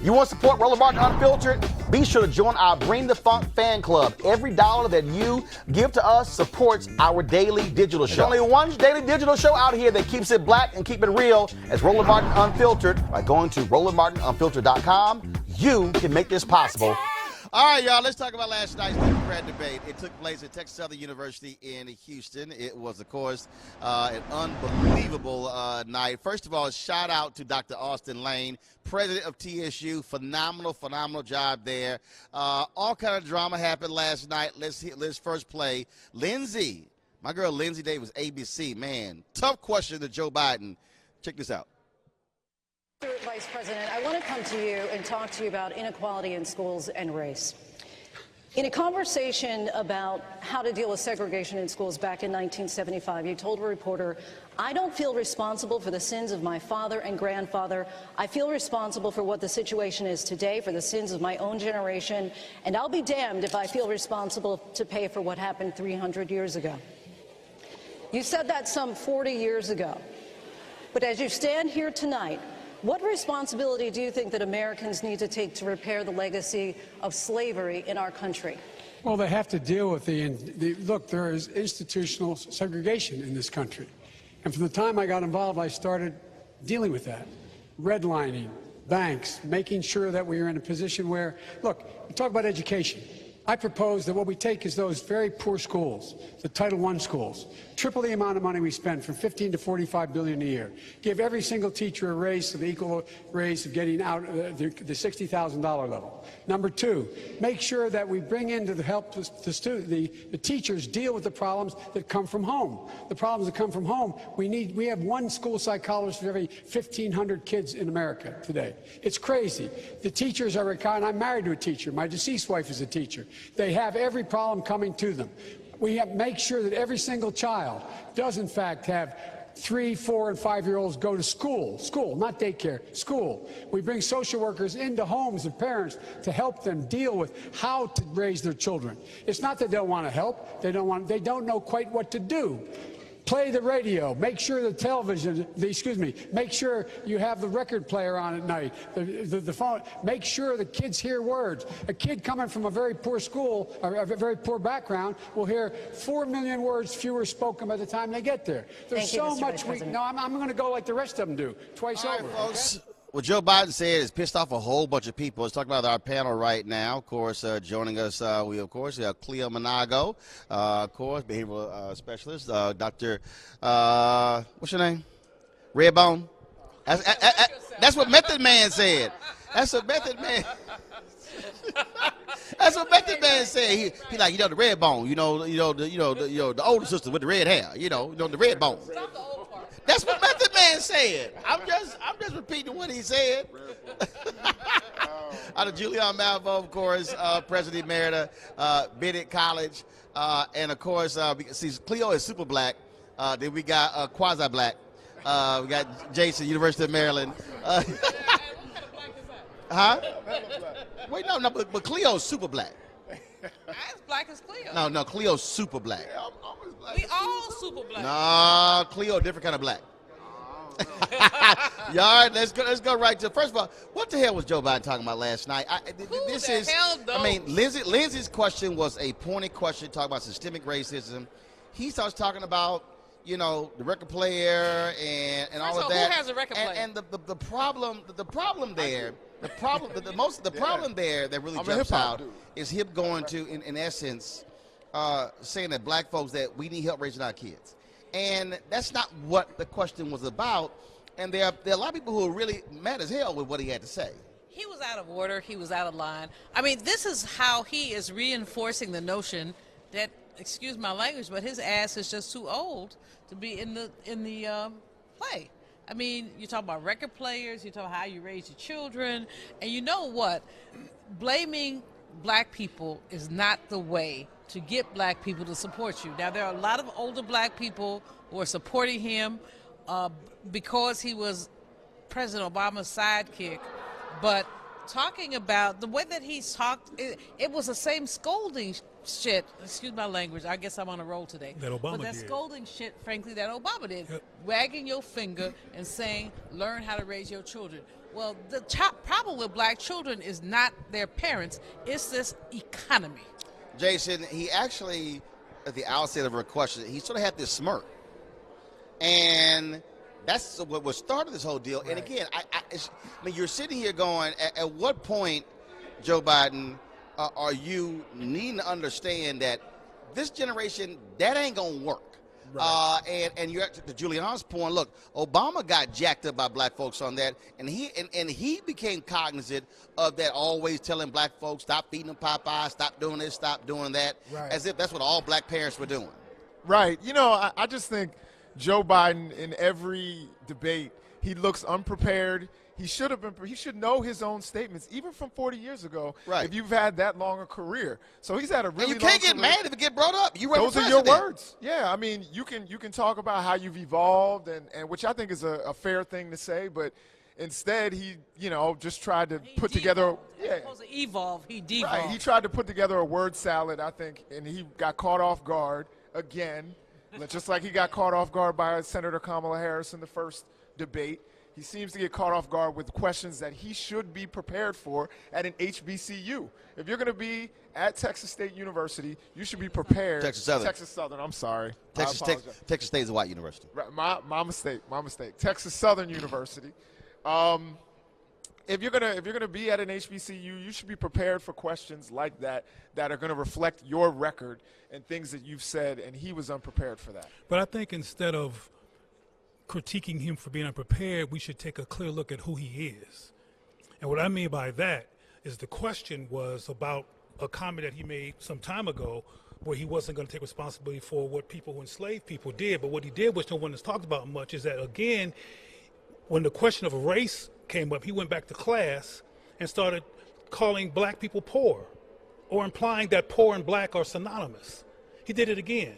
You want to support Roland Martin Unfiltered? Be sure to join our Bring the Funk fan club. Every dollar that you give to us supports our daily digital show. There's only one daily digital show out here that keeps it black and keep it real as Roland Martin Unfiltered. By going to RolandMartinUnfiltered.com, you can make this possible. All right, y'all, let's talk about last night's Democrat debate. It took place at Texas Southern University in Houston. It was, of course, an unbelievable night. First of all, shout out to Dr. Austin Lane, president of TSU. Phenomenal job there. All kind of drama happened last night. Let's first play Linsey. My girl Linsey Davis, ABC. Man, tough question to Joe Biden. Check this out. Vice President, I want to come to you and talk to you about inequality in schools and race. In a conversation about how to deal with segregation in schools back in 1975, you told a reporter, "I don't feel responsible for the sins of my father and grandfather. I feel responsible for what the situation is today, for the sins of my own generation, and I'll be damned if I feel responsible to pay for what happened 300 years ago." You said that some 40 years ago. But as you stand here tonight, what responsibility do you think that Americans need to take to repair the legacy of slavery in our country? Well, they have to deal with look, there is institutional segregation in this country. And from the time I got involved, I started dealing with that. Redlining, banks, making sure that we are in a position where, look, we talk about education. I propose that what we take is those very poor schools, the Title I schools, triple the amount of money we spend, from $15 to $45 billion a year. Give every single teacher a raise to the equal raise of getting out the $60,000 level. Number two, make sure that we bring in to help the teachers deal with the problems that come from home. The problems that come from home, we have one school psychologist for every 1,500 kids in America today. It's crazy. The teachers are retired. I'm married to a teacher. My deceased wife is a teacher. They have every problem coming to them. We have to make sure that every single child does, in fact, have 3-, 4-, and 5-year-olds go to school, not daycare, school. We bring social workers into homes of parents to help them deal with how to raise their children. It's not that they don't want to help. They don't know quite what to do. Play the radio. Make sure the television, make sure you have the record player on at night, the phone. Make sure the kids hear words. A kid coming from a very poor school, or a very poor background, will hear 4 million words fewer spoken by the time they get there. There's so much. No, I'm going to go like the rest of them do, twice over. Right, folks. Okay? What Joe Biden said has pissed off a whole bunch of people. Let's talk about our panel right now. Of course, joining us, we have Cleo Monago, of course, behavioral specialist. Dr. What's your name? Redbone. That's what Method Man said. That's what Method Man. That's what Method Man said. He like, the Redbone. The older sister with the red hair. The Redbone. That's what Method Man said. I'm just repeating what he said. Out of Julian Malvo, of course, President Emerita, Bennett College, and of course, since Cleo is super black, then we got quasi black. We got Jason, University of Maryland. Huh? Wait, no, but Cleo's super black. As black as Cleo. No, Cleo's super black. Yeah, we all super black. No, Cleo, different kind of black. All right, let's go right to, first of all, what the hell was Joe Biden talking about last night? Lindsey's question was a pointed question, talking about systemic racism. He starts talking about, the record player and all of that. Who has a record player? And the problem there. The problem there that really jumps out is him going to, in essence, saying that black folks, that we need help raising our kids. And that's not what the question was about. And there are a lot of people who are really mad as hell with what he had to say. He was out of order. He was out of line. I mean, this is how he is reinforcing the notion that, excuse my language, but his ass is just too old to be in the play. I mean, you talk about record players, you talk about how you raise your children, and you know what? Blaming black people is not the way to get black people to support you. Now, there are a lot of older black people who are supporting him because he was President Obama's sidekick, but talking about the way that he's talked, it was the same scolding shit, excuse my language, I guess I'm on a roll today. That Obama but that did. scolding shit, frankly, that Obama did. Yep. Wagging your finger and saying, learn how to raise your children. Well, the problem with black children is not their parents, it's this economy. Jason, he actually, at the outset of her question, he sort of had this smirk. And that's what started this whole deal. Right. And again, I mean, you're sitting here going, at what point, Joe Biden, are you needing to understand that this generation, that ain't going to work? Right. And you're at the Giuliani's point. Look, Obama got jacked up by black folks on that, and he became cognizant of that, always telling black folks, stop feeding them Popeyes, stop doing this, stop doing that, right. As if that's what all black parents were doing. Right. You know, I just think Joe Biden, in every debate, he looks unprepared. He should know his own statements, even from 40 years ago. Right. If you've had that long a career, so he's had a really. And you can't get mad if it get brought up. You those are your words. Yeah, I mean, you can talk about how you've evolved, and which I think is a fair thing to say, but instead he just tried to put together. Yeah. As opposed to evolve, he devolved. Right. He tried to put together a word salad, I think, and he got caught off guard again, just like he got caught off guard by Senator Kamala Harris in the first debate. He seems to get caught off guard with questions that he should be prepared for at an HBCU. If you're going to be at Texas State University, you should be prepared. Texas Southern. Texas Southern, I'm sorry. Texas State is a white university. Right, my mistake. Texas Southern University. If you're gonna be at an HBCU, you should be prepared for questions like that are going to reflect your record and things that you've said, and he was unprepared for that. But I think instead of critiquing him for being unprepared, we should take a clear look at who he is. And what I mean by that is the question was about a comment that he made some time ago where he wasn't going to take responsibility for what people who enslaved people did. But what he did, which no one has talked about much, is that, again, when the question of race came up, he went back to class and started calling black people poor or implying that poor and black are synonymous. He did it again.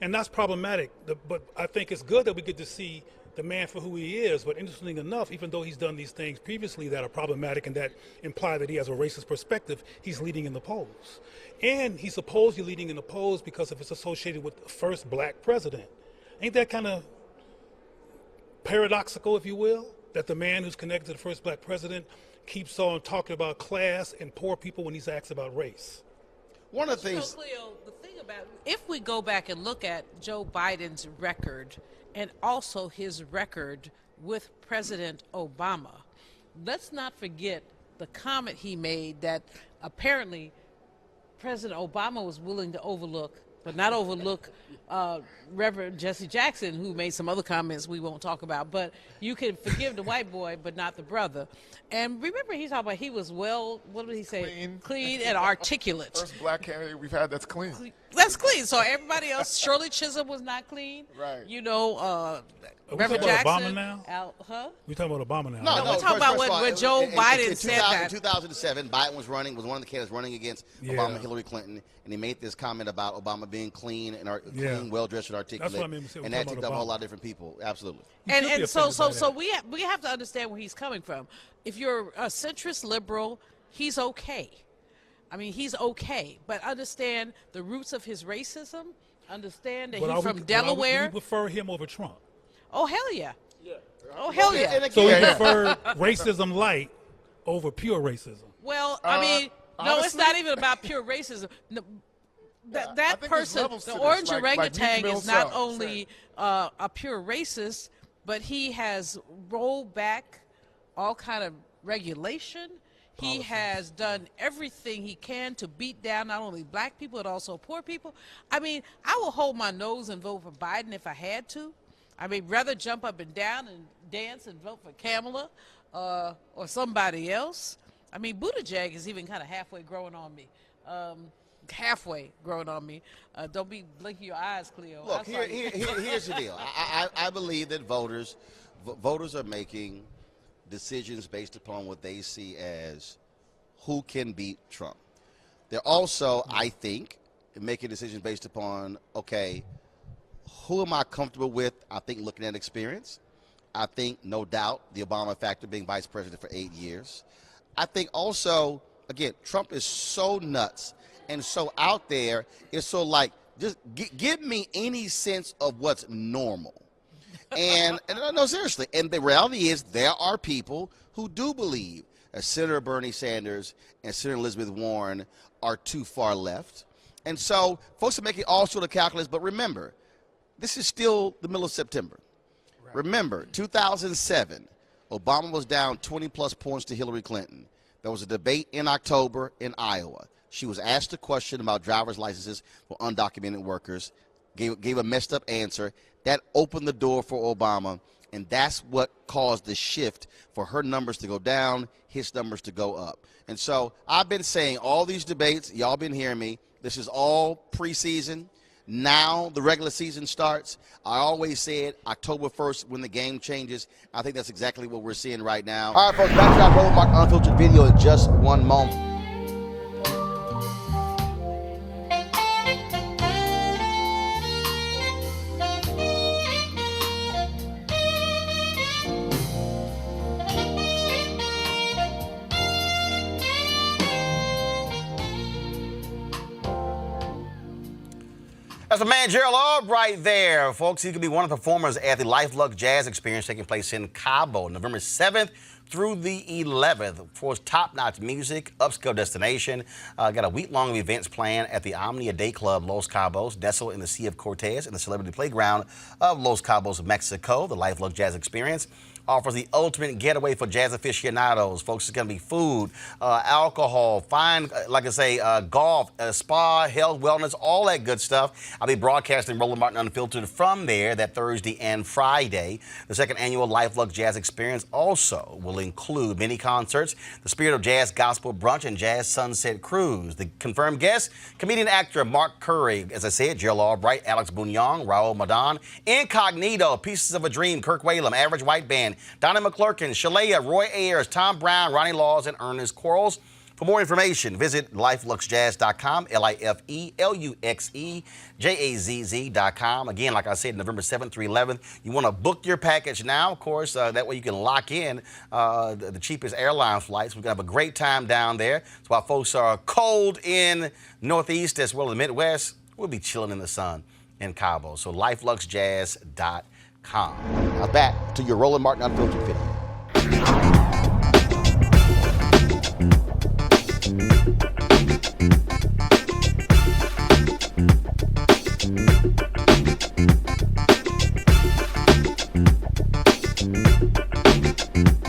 And that's problematic, but I think it's good that we get to see the man for who he is. But interestingly enough, even though he's done these things previously that are problematic and that imply that he has a racist perspective, he's leading in the polls. And he's supposedly leading in the polls because of it's associated with the first black president. Ain't that kind of paradoxical, if you will, that the man who's connected to the first black president keeps on talking about class and poor people when he's asked about race? One of the things. So, Cleo, the thing about, if we go back and look at Joe Biden's record and also his record with President Obama, let's not forget the comment he made that apparently President Obama was willing to overlook, but not overlook Reverend Jesse Jackson, who made some other comments we won't talk about. But you can forgive the white boy, but not the brother. And remember, he's talking about he was what did he say? Clean and articulate. First black candidate we've had that's clean. That's clean. So everybody else, Shirley Chisholm was not clean. Right. You know, Reverend Jackson. Obama now? We talking about Obama now. No, we're talking about when Joe Biden said that. In 2007, Biden was one of the candidates running against Obama and Hillary Clinton, and he made this comment about Obama being clean and clean, well-dressed and articulate. That's what I mean. And that ticked up a whole lot of different people. Absolutely. And so we have to understand where he's coming from. If you're a centrist liberal, he's okay. I mean, he's okay. But understand the roots of his racism. Understand that he's from Delaware. We prefer him over Trump. Oh, hell yeah. Oh, hell yeah. So we prefer racism light over pure racism. Well, I mean, no, it's not even about pure racism. No, that person, the orange orangutan, is not only a pure racist, but he has rolled back all kind of regulation. He has done everything he can to beat down not only black people, but also poor people. I mean, I will hold my nose and vote for Biden if I had to. I mean, rather jump up and down and dance and vote for Kamala or somebody else. I mean, Buttigieg is even kind of halfway growing on me. Don't be blinking your eyes, Cleo. Look, here's the deal. I believe that voters are making decisions based upon what they see as who can beat Trump. They're also, I think, making decisions based upon, okay, who am I comfortable with? I think looking at experience. I think, no doubt, the Obama factor, being vice president for 8 years. I think also, again, Trump is so nuts And so out there, it's so like, just give me any sense of what's normal. And no, seriously. And the reality is there are people who do believe that Senator Bernie Sanders and Senator Elizabeth Warren are too far left. And so folks are making all sort of calculus. But remember, this is still the middle of September. Right. Remember, 2007, Obama was down 20-plus points to Hillary Clinton. There was a debate in October in Iowa. She was asked a question about driver's licenses for undocumented workers, gave a messed up answer. That opened the door for Obama, and that's what caused the shift for her numbers to go down, his numbers to go up. And so I've been saying all these debates, y'all been hearing me, this is all preseason. Now the regular season starts. I always said October 1st when the game changes. I think that's exactly what we're seeing right now. All right, folks, back to our Roland Martin Unfiltered video in just one moment. That's the man Gerald Albright there, folks. He could be one of the performers at the Life Luck Jazz Experience taking place in Cabo, November 7th through the 11th. For top-notch music, upscale destination. Got a week-long of events planned at the Omnia Day Club, Los Cabos, nestled in the Sea of Cortez in the celebrity playground of Los Cabos, Mexico. The Life Luck Jazz Experience offers the ultimate getaway for jazz aficionados. Folks, it's going to be food, alcohol, fine, like I say, golf, spa, health, wellness, all that good stuff. I'll be broadcasting Roland Martin Unfiltered from there that Thursday and Friday. The second annual Life Luck Jazz Experience also will include many concerts, the Spirit of Jazz Gospel Brunch, and Jazz Sunset Cruise. The confirmed guests, comedian actor Mark Curry, as I said, Gerald Albright, Alex Bunyong, Raul Madan, Incognito, Pieces of a Dream, Kirk Whalum, Average White Band, Donnie McClurkin, Shalea, Roy Ayers, Tom Brown, Ronnie Laws, and Ernest Quarles. For more information, visit lifeluxjazz.com, lifeluxejazz.com. Again, like I said, November 7th through 11th. You want to book your package now, of course. That way you can lock in the cheapest airline flights. We're going to have a great time down there. So while folks are cold in Northeast as well as the Midwest, we'll be chilling in the sun in Cabo. So lifeluxjazz.com. Now back to your Roland Martin Unfiltered video.